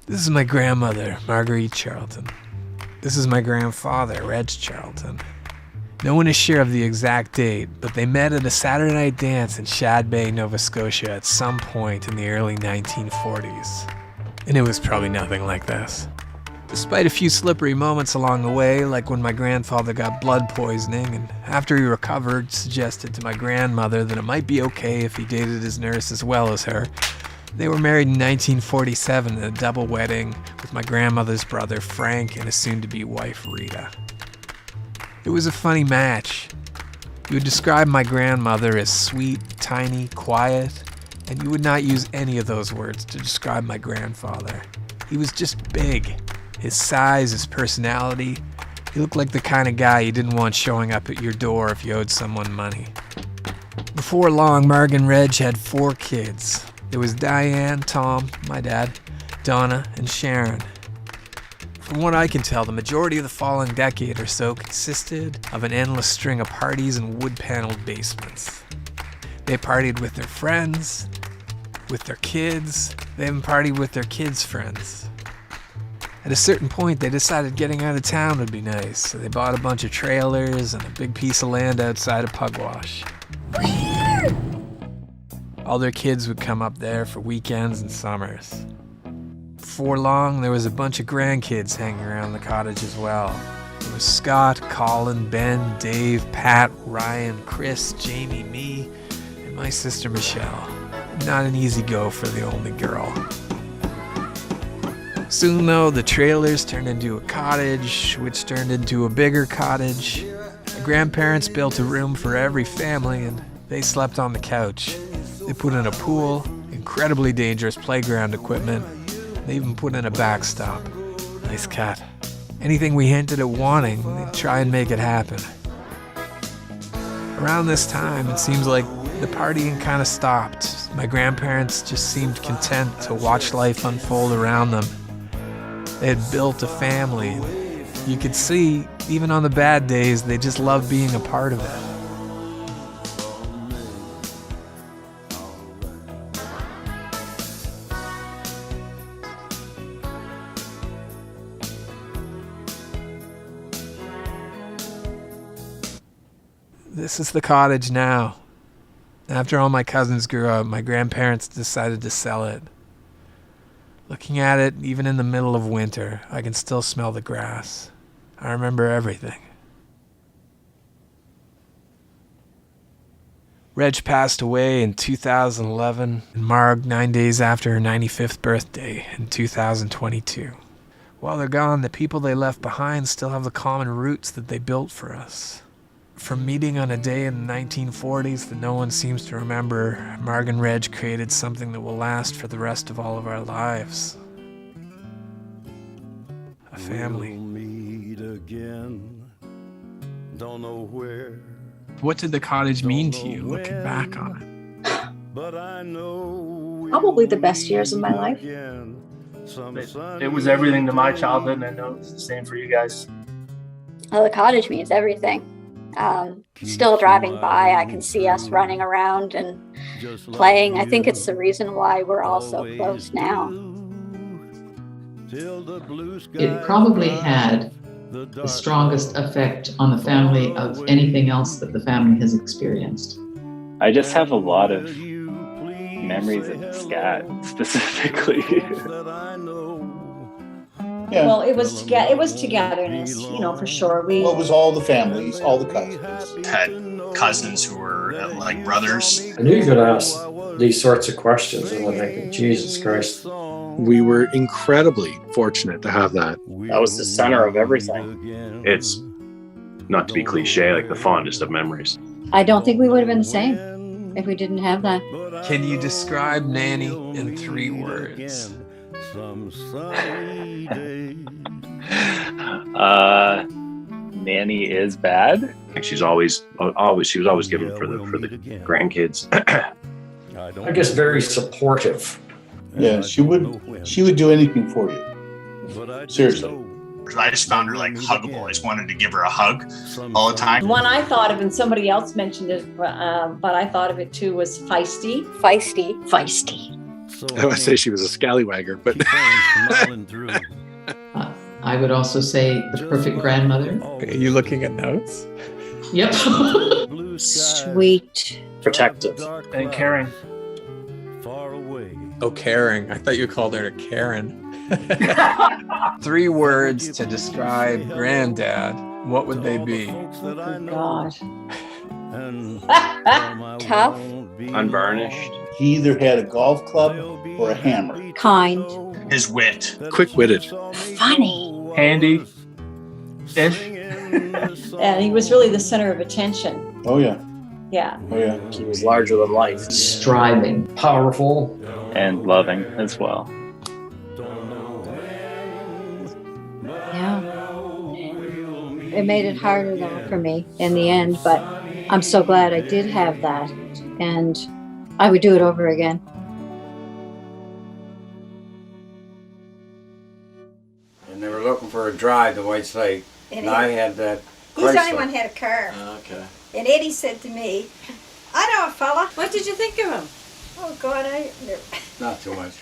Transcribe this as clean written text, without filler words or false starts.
This is my grandmother, Marg Charlton. This is my grandfather, Reg Charlton. No one is sure of the exact date, but they met at a Saturday night dance in Shad Bay, Nova Scotia at some point in the early 1940s. And it was probably nothing like this. Despite a few slippery moments along the way, like when my grandfather got blood poisoning and after he recovered suggested to my grandmother that it might be okay if he dated his nurse as well as her, they were married in 1947 in a double wedding with my grandmother's brother Frank and his soon-to-be wife Rita. It was a funny match. You would describe my grandmother as sweet, tiny, quiet, and you would not use any of those words to describe my grandfather. He was just big. His size, his personality, he looked like the kind of guy you didn't want showing up at your door if you owed someone money. Before long, Marg and Reg had 4 kids. There was Diane, Tom, my dad, Donna, and Sharon. From what I can tell, the majority of the following decade or so consisted of an endless string of parties in wood-paneled basements. They partied with their friends, with their kids, they even partied with their kids' friends. At a certain point, they decided getting out of town would be nice, so they bought a bunch of trailers and a big piece of land outside of Pugwash. All their kids would come up there for weekends and summers. Before long, there was a bunch of grandkids hanging around the cottage as well. There was Scott, Colin, Ben, Dave, Pat, Ryan, Chris, Jamie, me, and my sister Michelle. Not an easy go for the only girl. Soon though, the trailers turned into a cottage, which turned into a bigger cottage. My grandparents built a room for every family and they slept on the couch. They put in a pool, incredibly dangerous playground equipment. They even put in a backstop. Nice cat. Anything we hinted at wanting, they'd try and make it happen. Around this time, it seems like the partying kind of stopped. My grandparents just seemed content to watch life unfold around them. They had built a family. You could see, even on the bad days, they just loved being a part of it. This is the cottage now. After all my cousins grew up, my grandparents decided to sell it. Looking at it, even in the middle of winter, I can still smell the grass. I remember everything. Reg passed away in 2011, and Marg 9 days after her 95th birthday in 2022. While they're gone, the people they left behind still have the common roots that they built for us. From meeting on a day in the 1940s that no one seems to remember, Marg and Reg created something that will last for the rest of all of our lives. A family. We'll meet again. Don't know where. What did the cottage mean to you, looking back on it? But I know Probably the best years of my life. It was everything to my childhood, and I know it's the same for you guys. Well, the cottage means everything. Still driving by, I can see us running around and playing. I think it's the reason why we're all so close now. It probably had the strongest effect on the family of anything else that the family has experienced. I just have a lot of memories of scat specifically. Yeah. Well, it was togetherness, for sure. Well, it was all the families, all the cousins. Had cousins who were like brothers. I knew you could ask these sorts of questions, and I'm thinking, Jesus Christ. We were incredibly fortunate to have that. That was the center of everything. It's, not to be cliche, like the fondest of memories. I don't think we would have been the same if we didn't have that. Can you describe Nanny in 3 words? Nanny is bad. She was always given for the grandkids. I guess very supportive. Yeah, she would do anything for you. Seriously. I just found her huggable. I just wanted to give her a hug all the time. One I thought of, and somebody else mentioned it, but I thought of it too, was feisty. Feisty. Feisty. I would say she was a scallywagger, but I would also say the perfect grandmother. Are you looking at notes? Yep. Sweet. Protective. And caring. Oh, caring. I thought you called her a Karen. 3 words to describe Granddad. What would they be? Oh, God. Tough. Unvarnished. He either had a golf club or a hammer. Kind. His wit. quick-witted. Funny. Handy. Ish. And he was really the center of attention. Oh yeah. Yeah. Oh yeah. He was larger than life. Striving. Powerful. And loving as well. Yeah. It made it harder though for me in the end, but I'm so glad I did have that, and I would do it over again. And they were looking for a drive to White Slate, and I had that He's the Chrysler. only one who had a car. Okay. And Eddie said to me, I know a fella. What did you think of him? Oh, God, Not too much.